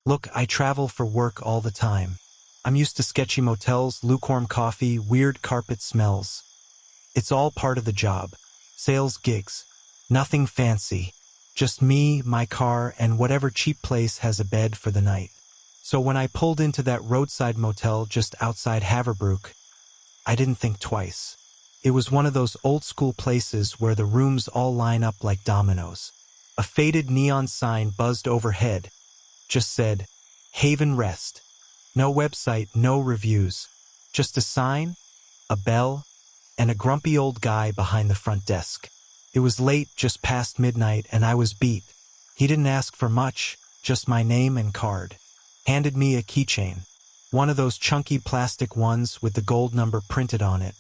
Look, I travel for work all the time. I'm used to sketchy motels, lukewarm coffee, weird carpet smells. It's all part of the job. Sales gigs. Nothing fancy. Just me, my car, and whatever cheap place has a bed for the night. So when I pulled into that roadside motel just outside Haverbrook, I didn't think twice. It was one of those old-school places where the rooms all line up like dominoes. A faded neon sign buzzed overhead. Just said, Haven Rest. No website, no reviews. Just a sign, a bell, and a grumpy old guy behind the front desk. It was late, just past midnight, and I was beat. He didn't ask for much, just my name and card. Handed me a keychain. One of those chunky plastic ones with the gold number printed on it.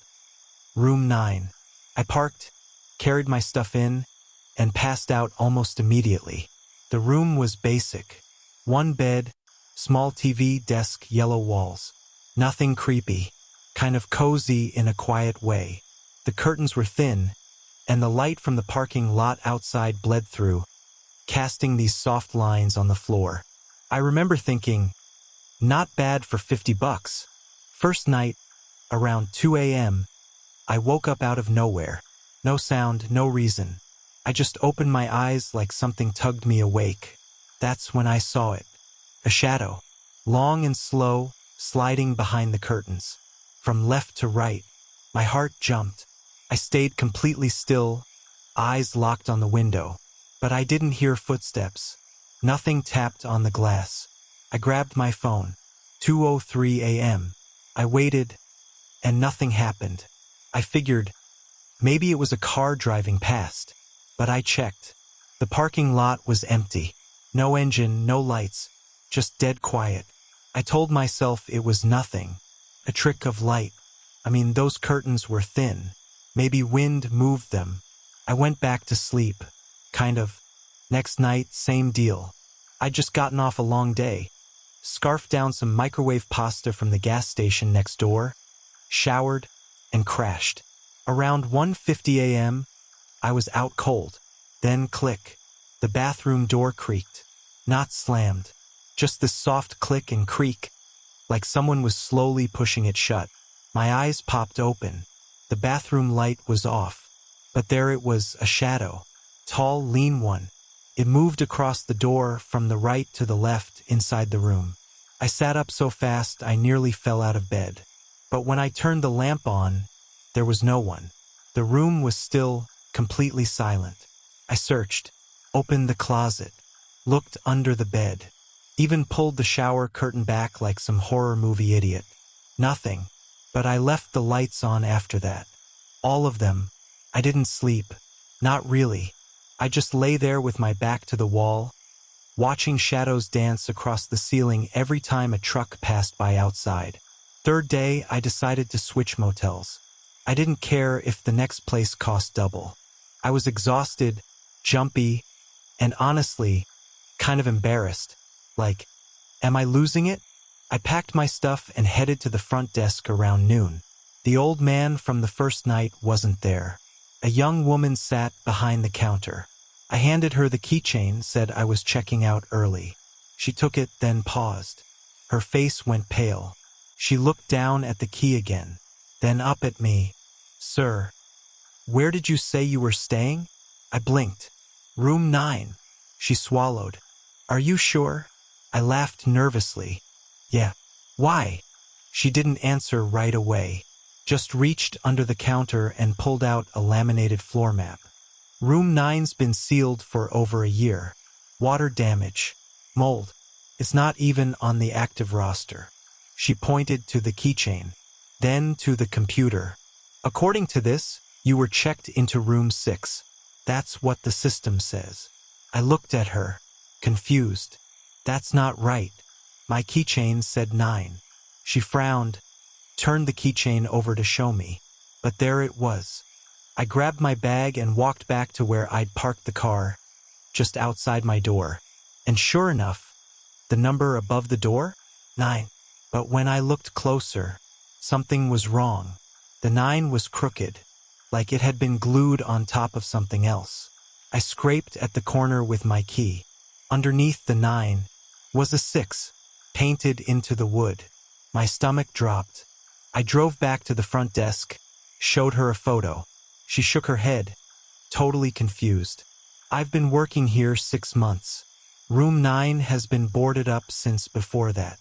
Room 9. I parked, carried my stuff in, and passed out almost immediately. The room was basic. One bed, small TV, desk, yellow walls. Nothing creepy. Kind of cozy in a quiet way. The curtains were thin, and the light from the parking lot outside bled through, casting these soft lines on the floor. I remember thinking, not bad for $50. First night, around 2 a.m., I woke up out of nowhere. No sound, no reason. I just opened my eyes like something tugged me awake. That's when I saw it. A shadow, long and slow, sliding behind the curtains. From left to right, my heart jumped. I stayed completely still, eyes locked on the window. But I didn't hear footsteps. Nothing tapped on the glass. I grabbed my phone. 2:03 a.m. I waited, and nothing happened. I figured, maybe it was a car driving past. But I checked. The parking lot was empty. No engine, no lights, just dead quiet. I told myself it was nothing. A trick of light. I mean, those curtains were thin. Maybe wind moved them. I went back to sleep. Kind of. Next night, same deal. I'd just gotten off a long day. Scarfed down some microwave pasta from the gas station next door. Showered, and crashed. Around 1:50 a.m., I was out cold. Then click. The bathroom door creaked. Not slammed. Just this soft click and creak, like someone was slowly pushing it shut. My eyes popped open. The bathroom light was off. But there it was, a shadow. Tall, lean one. It moved across the door from the right to the left inside the room. I sat up so fast I nearly fell out of bed. But when I turned the lamp on, there was no one. The room was still, completely silent. I searched, opened the closet, looked under the bed, even pulled the shower curtain back like some horror movie idiot. Nothing. But I left the lights on after that. All of them. I didn't sleep. Not really. I just lay there with my back to the wall, watching shadows dance across the ceiling every time a truck passed by outside. Third day, I decided to switch motels. I didn't care if the next place cost double. I was exhausted, jumpy, and honestly, kind of embarrassed. Like, am I losing it? I packed my stuff and headed to the front desk around noon. The old man from the first night wasn't there. A young woman sat behind the counter. I handed her the keychain, said I was checking out early. She took it, then paused. Her face went pale. She looked down at the key again, then up at me. Sir, where did you say you were staying? I blinked. Room 9. She swallowed. Are you sure? I laughed nervously. Yeah. Why? She didn't answer right away. Just reached under the counter and pulled out a laminated floor map. Room 9's been sealed for over a year. Water damage. Mold. It's not even on the active roster. She pointed to the keychain, then to the computer. According to this, you were checked into room 6. That's what the system says. I looked at her, confused. That's not right. My keychain said 9. She frowned, turned the keychain over to show me. But there it was. I grabbed my bag and walked back to where I'd parked the car, just outside my door. And sure enough, the number above the door? 9. But when I looked closer, something was wrong. The 9 was crooked, like it had been glued on top of something else. I scraped at the corner with my key. Underneath the 9, Was a 6, painted into the wood. My stomach dropped. I drove back to the front desk, showed her a photo. She shook her head, totally confused. I've been working here 6 months. Room 9 has been boarded up since before that.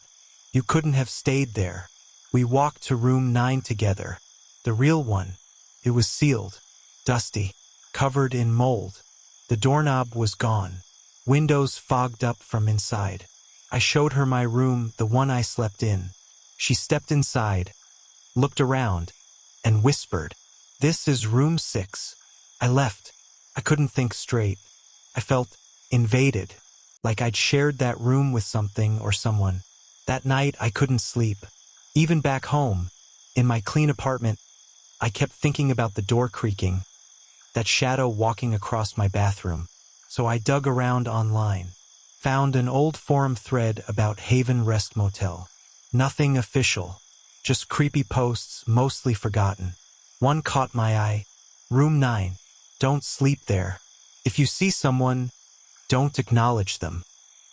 You couldn't have stayed there. We walked to room 9 together. The real one. It was sealed, dusty, covered in mold. The doorknob was gone. Windows fogged up from inside. I showed her my room, the one I slept in. She stepped inside, looked around, and whispered, "This is room 6. I left. I couldn't think straight. I felt invaded, like I'd shared that room with something or someone. That night I couldn't sleep. Even back home, in my clean apartment, I kept thinking about the door creaking, that shadow walking across my bathroom. So I dug around online, found an old forum thread about Haven Rest Motel. Nothing official, just creepy posts, mostly forgotten. One caught my eye. Room 9. Don't sleep there. If you see someone, don't acknowledge them.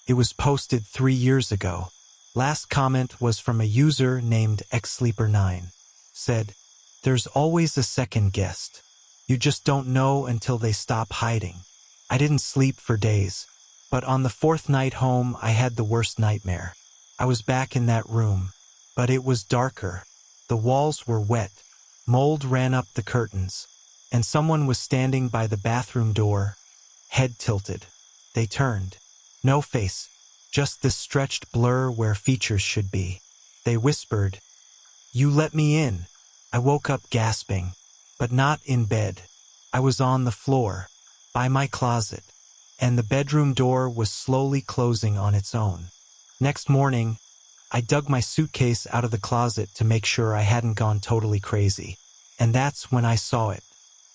It was posted 3 years ago. Last comment was from a user named xsleeper9. Said, "There's always a second guest. You just don't know until they stop hiding." I didn't sleep for days, but on the 4th night home I had the worst nightmare. I was back in that room, but it was darker. The walls were wet. Mold ran up the curtains, and someone was standing by the bathroom door, head tilted. They turned. No face, just this stretched blur where features should be. They whispered, "You let me in." I woke up gasping, but not in bed. I was on the floor, by my closet, and the bedroom door was slowly closing on its own. Next morning, I dug my suitcase out of the closet to make sure I hadn't gone totally crazy. And that's when I saw it.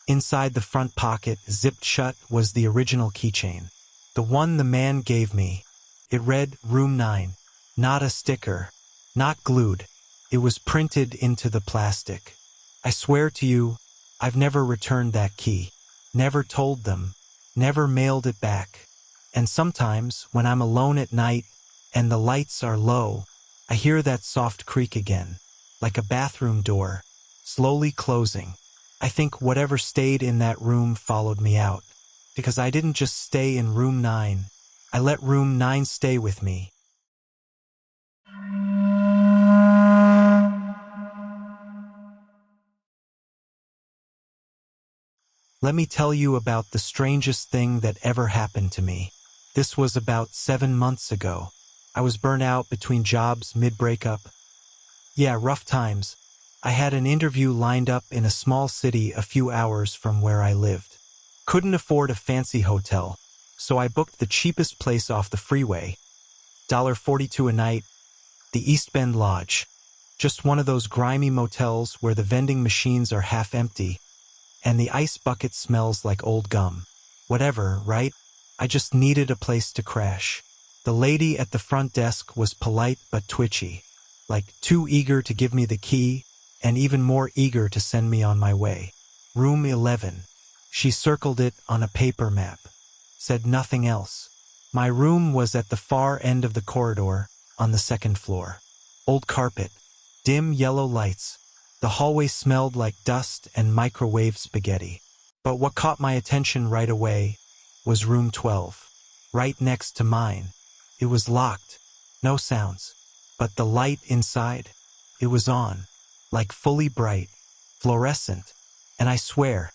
Inside the front pocket, zipped shut, was the original keychain. The one the man gave me. It read Room 9. Not a sticker. Not glued. It was printed into the plastic. I swear to you, I've never returned that key. Never told them. Never mailed it back. And sometimes, when I'm alone at night and the lights are low, I hear that soft creak again, like a bathroom door, slowly closing. I think whatever stayed in that room followed me out, because I didn't just stay in room 9. I let room 9 stay with me. Let me tell you about the strangest thing that ever happened to me. This was about 7 months ago. I was burnt out between jobs mid-breakup. Yeah, rough times. I had an interview lined up in a small city a few hours from where I lived. Couldn't afford a fancy hotel, so I booked the cheapest place off the freeway. $42 a night, the East Bend Lodge. Just one of those grimy motels where the vending machines are half empty, and the ice bucket smells like old gum. Whatever, right? I just needed a place to crash. The lady at the front desk was polite but twitchy, like too eager to give me the key and even more eager to send me on my way. Room 11. She circled it on a paper map. Said nothing else. My room was at the far end of the corridor, on the 2nd floor. Old carpet. Dim yellow lights. The hallway smelled like dust and microwave spaghetti. But what caught my attention right away was room 12, right next to mine. It was locked. No sounds. But the light inside, it was on, like fully bright, fluorescent. And I swear,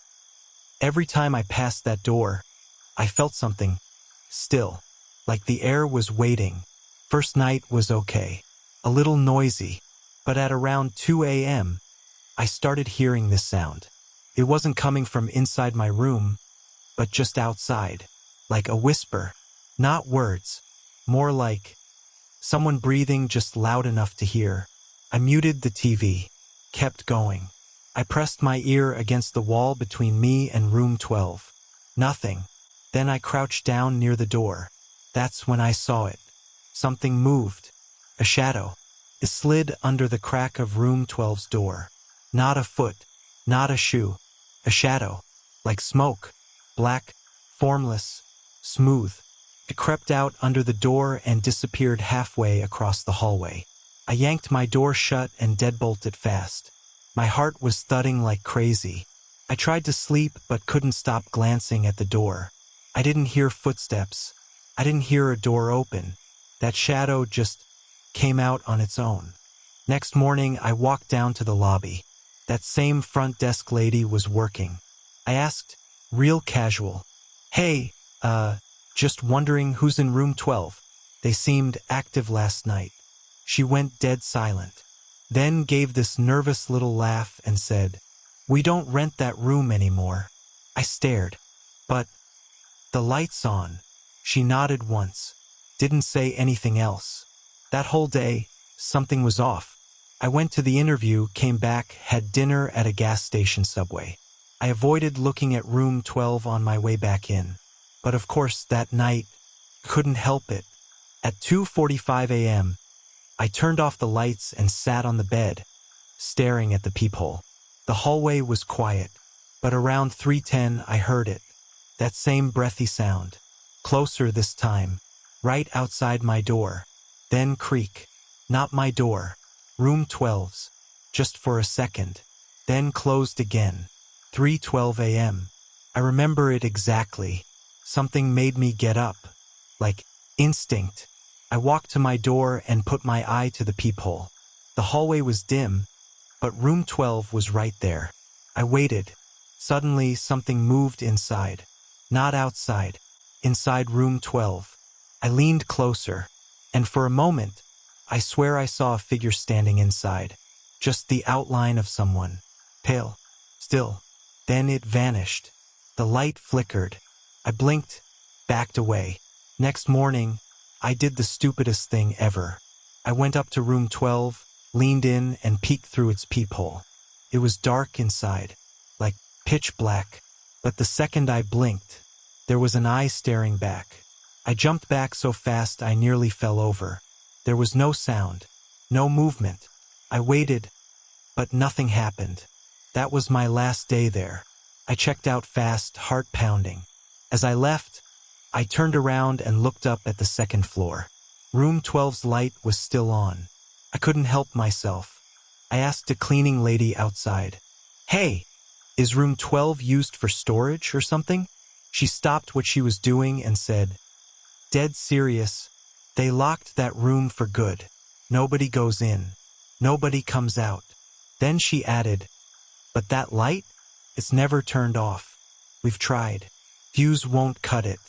every time I passed that door, I felt something still, like the air was waiting. First night was okay, a little noisy, but at around 2 a.m., I started hearing this sound. It wasn't coming from inside my room, but just outside, like a whisper, not words, more like someone breathing just loud enough to hear. I muted the TV, kept going. I pressed my ear against the wall between me and room 12. Nothing. Then I crouched down near the door. That's when I saw it. Something moved. A shadow. It slid under the crack of room 12's door. Not a foot. Not a shoe. A shadow. Like smoke. Black. Formless. Smooth. It crept out under the door and disappeared halfway across the hallway. I yanked my door shut and deadbolted fast. My heart was thudding like crazy. I tried to sleep but couldn't stop glancing at the door. I didn't hear footsteps. I didn't hear a door open. That shadow just came out on its own. Next morning, I walked down to the lobby. That same front desk lady was working. I asked, real casual, "Hey, just wondering who's in room 12. They seemed active last night." She went dead silent, then gave this nervous little laugh and said, "We don't rent that room anymore." I stared. "But the light's on." She nodded once, didn't say anything else. That whole day, something was off. I went to the interview, came back, had dinner at a gas station subway. I avoided looking at room 12 on my way back in. But of course, that night, couldn't help it. At 2:45 a.m., I turned off the lights and sat on the bed, staring at the peephole. The hallway was quiet, but around 3:10 I heard it. That same breathy sound. Closer this time, right outside my door. Then creak. Not my door. Room 12's. Just for a second. Then closed again. 3:12 a.m. I remember it exactly. Something made me get up. Like instinct. I walked to my door and put my eye to the peephole. The hallway was dim, but room 12 was right there. I waited. Suddenly, something moved inside. Not outside. Inside room 12. I leaned closer, and for a moment, I swear I saw a figure standing inside. Just the outline of someone. Pale. Still. Then it vanished. The light flickered. I blinked, backed away. Next morning, I did the stupidest thing ever. I went up to room 12, leaned in, and peeked through its peephole. It was dark inside, like pitch black. But the second I blinked, there was an eye staring back. I jumped back so fast I nearly fell over. There was no sound, no movement. I waited, but nothing happened. That was my last day there. I checked out fast, heart pounding. As I left, I turned around and looked up at the second floor. Room 12's light was still on. I couldn't help myself. I asked a cleaning lady outside, "Hey, is room 12 used for storage or something?" She stopped what she was doing and said, "Dead serious. They locked that room for good. Nobody goes in. Nobody comes out." Then she added, "But that light? It's never turned off. We've tried. Fuse won't cut it.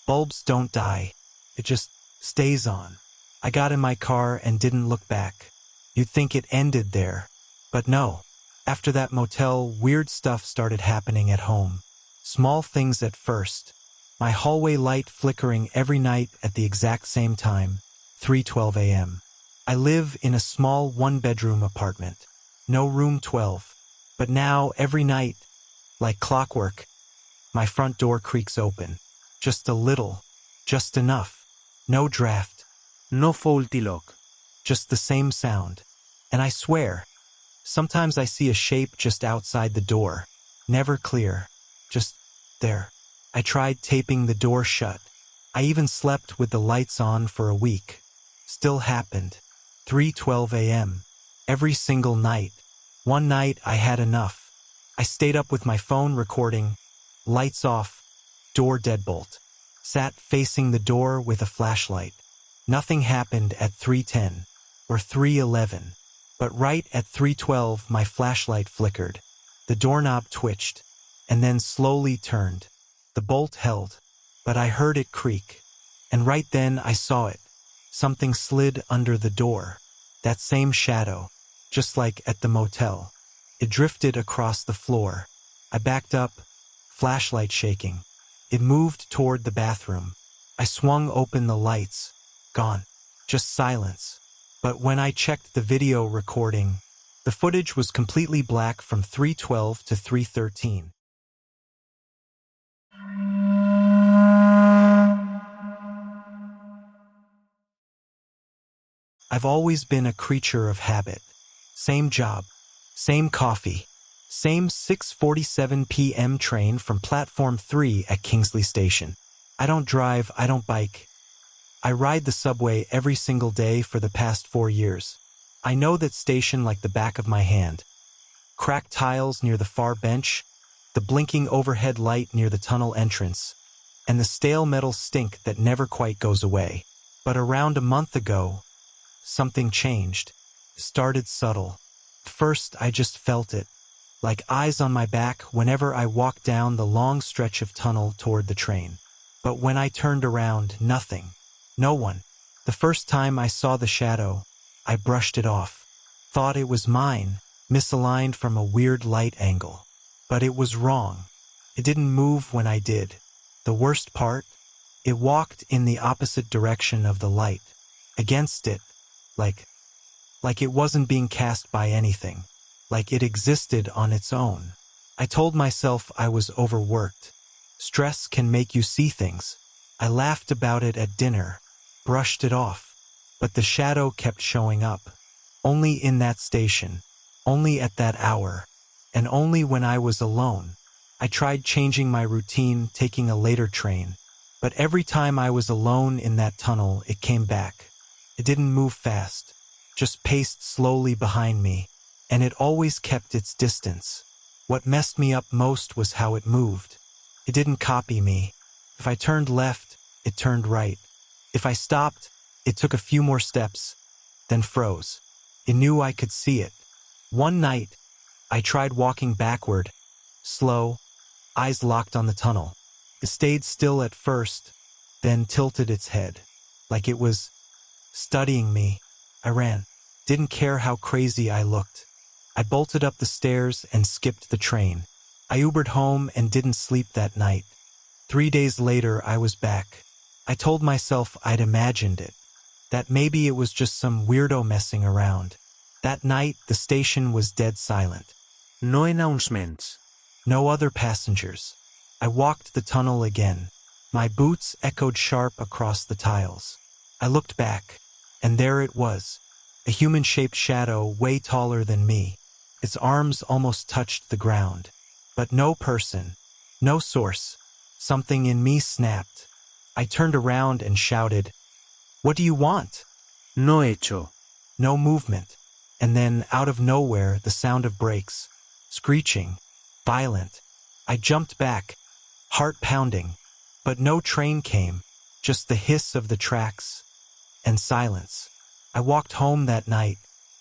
Bulbs don't die. It just stays on." I got in my car and didn't look back. You'd think it ended there. But no. After that motel, weird stuff started happening at home. Small things at first. My hallway light flickering every night at the exact same time, 3:12 a.m. I live in a small one-bedroom apartment. No room 12. But now, every night, like clockwork, my front door creaks open. Just a little. Just enough. No draft. No faulty lock. Just the same sound. And I swear, sometimes I see a shape just outside the door. Never clear. Just there. I tried taping the door shut. I even slept with the lights on for a week. Still happened. 3:12 a.m. Every single night. One night I had enough. I stayed up with my phone recording. Lights off. Door deadbolt. Sat facing the door with a flashlight. Nothing happened at 3:10 or 3:11. But right at 3:12 my flashlight flickered. The doorknob twitched and then slowly turned. The bolt held, but I heard it creak. And right then I saw it. Something slid under the door. That same shadow, just like at the motel. It drifted across the floor. I backed up, flashlight shaking. It moved toward the bathroom. I swung open the lights. Gone. Just silence. But when I checked the video recording, the footage was completely black from 3:12 to 3:13. I've always been a creature of habit. Same job, same coffee, same 6:47 p.m. train from Platform 3 at Kingsley Station. I don't drive, I don't bike. I ride the subway every single day for the past 4 years. I know that station like the back of my hand. Cracked tiles near the far bench, the blinking overhead light near the tunnel entrance, and the stale metal stink that never quite goes away. But around a month ago, something changed. It started subtle. First, I just felt it, like eyes on my back whenever I walked down the long stretch of tunnel toward the train. But when I turned around, nothing. No one. The first time I saw the shadow, I brushed it off. Thought it was mine, misaligned from a weird light angle. But it was wrong. It didn't move when I did. The worst part? It walked in the opposite direction of the light. Against it. Like it wasn't being cast by anything. Like it existed on its own. I told myself I was overworked. Stress can make you see things. I laughed about it at dinner, brushed it off. But the shadow kept showing up. Only in that station. Only at that hour. And only when I was alone. I tried changing my routine, taking a later train. But every time I was alone in that tunnel, it came back. It didn't move fast, just paced slowly behind me, and it always kept its distance. What messed me up most was how it moved. It didn't copy me. If I turned left, it turned right. If I stopped, it took a few more steps, then froze. It knew I could see it. One night, I tried walking backward, slow, eyes locked on the tunnel. It stayed still at first, then tilted its head, like it was studying me. I ran. Didn't care how crazy I looked. I bolted up the stairs and skipped the train. I Ubered home and didn't sleep that night. 3 days later, I was back. I told myself I'd imagined it, that maybe it was just some weirdo messing around. That night, the station was dead silent. No announcements. No other passengers. I walked the tunnel again. My boots echoed sharp across the tiles. I looked back, and there it was, a human-shaped shadow way taller than me. Its arms almost touched the ground. But no person, no source. Something in me snapped. I turned around and shouted, "What do you want?" No hecho. No movement. And then, out of nowhere, the sound of brakes. Screeching. Violent. I jumped back, heart pounding. But no train came, just the hiss of the tracks. And silence. I walked home that night.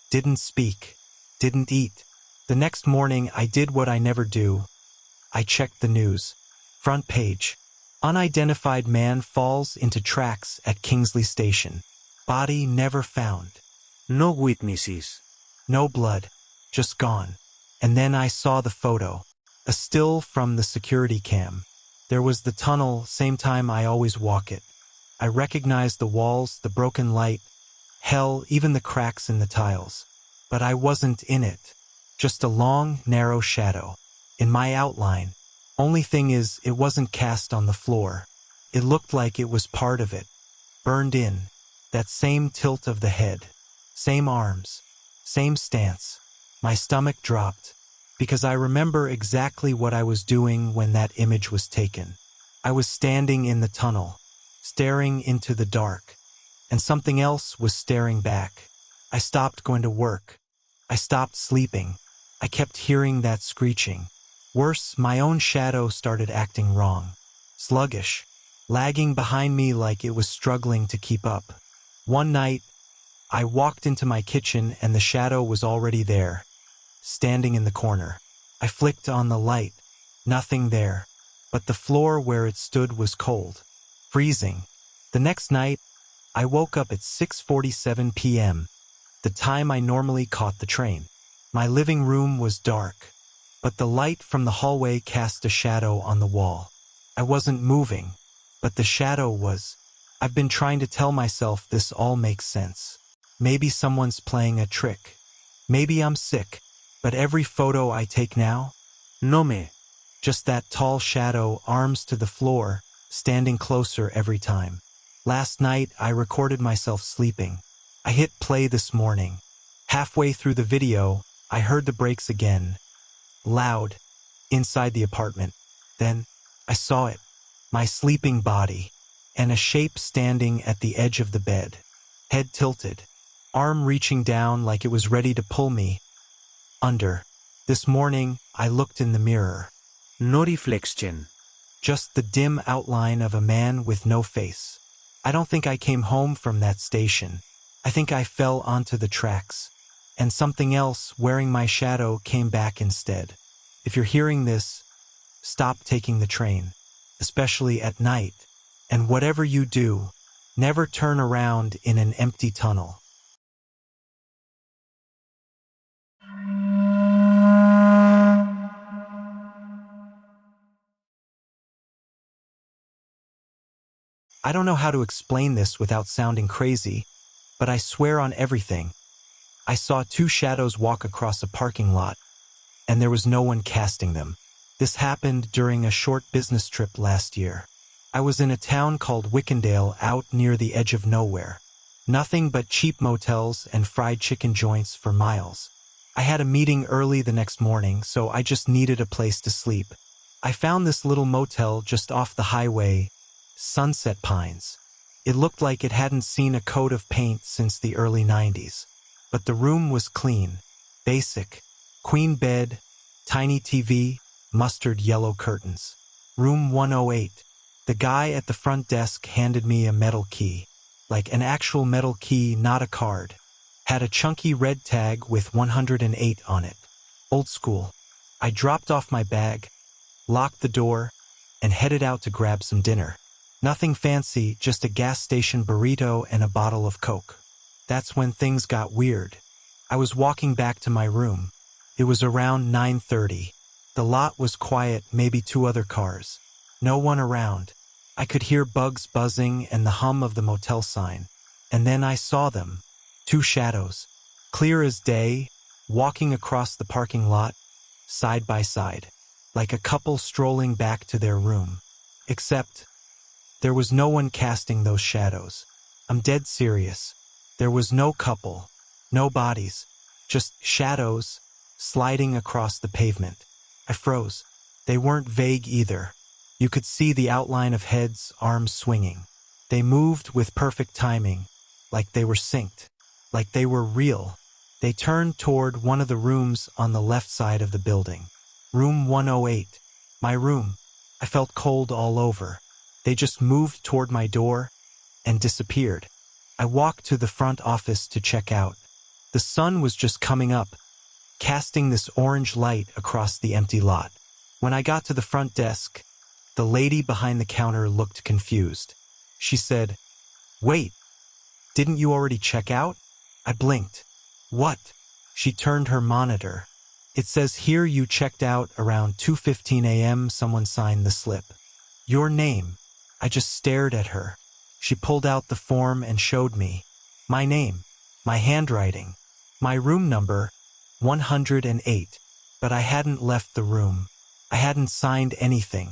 Didn't speak. Didn't eat. The next morning, I did what I never do. I checked the news. Front page. Unidentified man falls into tracks at Kingsley Station. Body never found. No witnesses. No blood. Just gone. And then I saw the photo. A still from the security cam. There was the tunnel, same time I always walk it. I recognized the walls, the broken light. Hell, even the cracks in the tiles. But I wasn't in it. Just a long, narrow shadow. In my outline. Only thing is, it wasn't cast on the floor. It looked like it was part of it. Burned in. That same tilt of the head. Same arms. Same stance. My stomach dropped. Because I remember exactly what I was doing when that image was taken. I was standing in the tunnel, staring into the dark. And something else was staring back. I stopped going to work. I stopped sleeping. I kept hearing that screeching. Worse, my own shadow started acting wrong. Sluggish. Lagging behind me like it was struggling to keep up. One night, I walked into my kitchen and the shadow was already there, standing in the corner. I flicked on the light. Nothing there. But the floor where it stood was cold. Freezing. The next night, I woke up at 6:47 p.m., the time I normally caught the train. My living room was dark, but the light from the hallway cast a shadow on the wall. I wasn't moving, but the shadow was. I've been trying to tell myself this all makes sense. Maybe someone's playing a trick. Maybe I'm sick, but every photo I take now, No me. just that tall shadow, arms to the floor, standing closer every time. Last night, I recorded myself sleeping. I hit play this morning. Halfway through the video, I heard the brakes again. Loud. Inside the apartment. Then, I saw it. my sleeping body, and a shape standing at the edge of the bed, head tilted, arm reaching down like it was ready to pull me under. This morning, I looked in the mirror. No reflection. Just the dim outline of a man with no face. I don't think I came home from that station. I think I fell onto the tracks. And something else wearing my shadow came back instead. If you're hearing this, stop taking the train, especially at night. And whatever you do, never turn around in an empty tunnel. I don't know how to explain this without sounding crazy, but I swear on everything. I saw two shadows walk across a parking lot, and there was no one casting them. This happened during a short business trip last year. I was in a town called Wickendale out near the edge of nowhere. Nothing but cheap motels and fried chicken joints for miles. I had a meeting early the next morning, so I just needed a place to sleep. I found this little motel just off the highway, Sunset Pines. It looked like it hadn't seen a coat of paint since the early 90s. But the room was clean, basic, queen bed, tiny TV, mustard yellow curtains. Room 108. The guy at the front desk handed me a metal key. Like an actual metal key, not a card. Had a chunky red tag with 108 on it. Old school. I dropped off my bag, locked the door, and headed out to grab some dinner. Nothing fancy, just a gas station burrito and a bottle of Coke. That's when things got weird. I was walking back to my room. It was around 9:30. The lot was quiet, maybe 2 other cars. No one around. I could hear bugs buzzing and the hum of the motel sign. And then I saw them. 2 shadows, clear as day, walking across the parking lot, side by side, like a couple strolling back to their room. Except, there was no one casting those shadows. I'm dead serious. There was no couple, no bodies, just shadows sliding across the pavement. I froze. They weren't vague either. You could see the outline of heads, arms swinging. They moved with perfect timing, like they were synced, like they were real. They turned toward one of the rooms on the left side of the building. Room 108. My room. I felt cold all over. They just moved toward my door and disappeared. I walked to the front office to check out. The sun was just coming up, casting this orange light across the empty lot. When I got to the front desk, the lady behind the counter looked confused. She said, "Wait, didn't you already check out?" I blinked. "What?" She turned her monitor. "It says here you checked out around 2:15 a.m. Someone signed the slip. Your name." I just stared at her. She pulled out the form and showed me. My name, my handwriting, my room number, 108. But I hadn't left the room. I hadn't signed anything.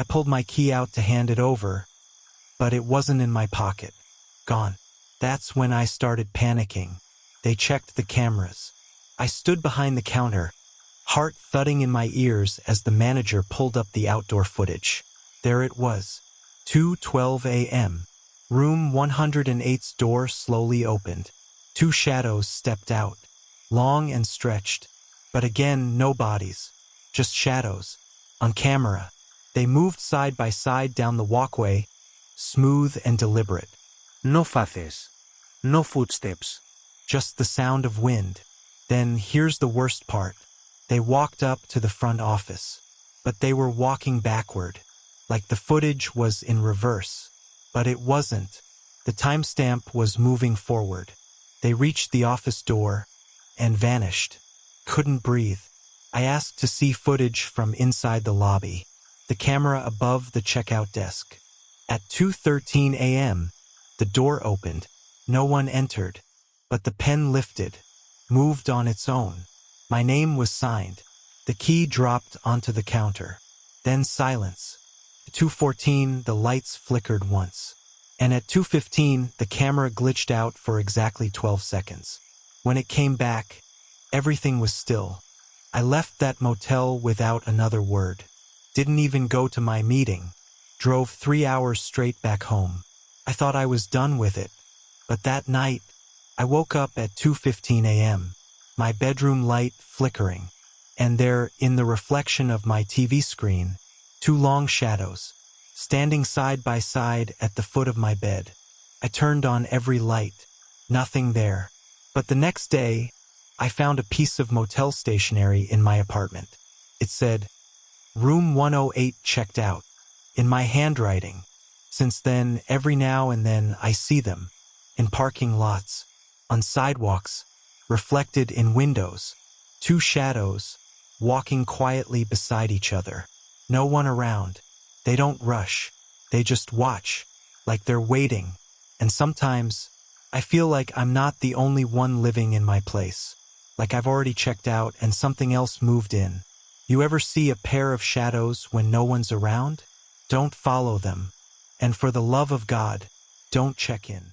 I pulled my key out to hand it over, but it wasn't in my pocket. Gone. That's when I started panicking. They checked the cameras. I stood behind the counter, heart thudding in my ears as the manager pulled up the outdoor footage. There it was, 2:12 a.m. Room 108's door slowly opened. 2 shadows stepped out, long and stretched, but again no bodies, just shadows. On camera, they moved side by side down the walkway, smooth and deliberate. No faces. No footsteps. Just the sound of wind. Then here's the worst part. They walked up to the front office, but they were walking backward, like the footage was in reverse. But it wasn't. The timestamp was moving forward. They reached the office door and vanished. Couldn't breathe. I asked to see footage from inside the lobby, the camera above the checkout desk. At 2:13 a.m., the door opened. No one entered, but the pen lifted, moved on its own. My name was signed. The key dropped onto the counter. Then silence. At 2:14, the lights flickered once. And at 2:15, the camera glitched out for exactly 12 seconds. When it came back, everything was still. I left that motel without another word. Didn't even go to my meeting. Drove 3 hours straight back home. I thought I was done with it. But that night, I woke up at 2:15 a.m., my bedroom light flickering, and there, in the reflection of my TV screen, 2 long shadows, standing side by side at the foot of my bed. I turned on every light. Nothing there. But the next day, I found a piece of motel stationery in my apartment. It said, Room 108 checked out, in my handwriting. Since then, every now and then I see them, in parking lots, on sidewalks, reflected in windows, 2 shadows, walking quietly beside each other. No one around. They don't rush. They just watch, like they're waiting. And sometimes, I feel like I'm not the only one living in my place. Like I've already checked out and something else moved in. You ever see a pair of shadows when no one's around? Don't follow them. And for the love of God, don't check in.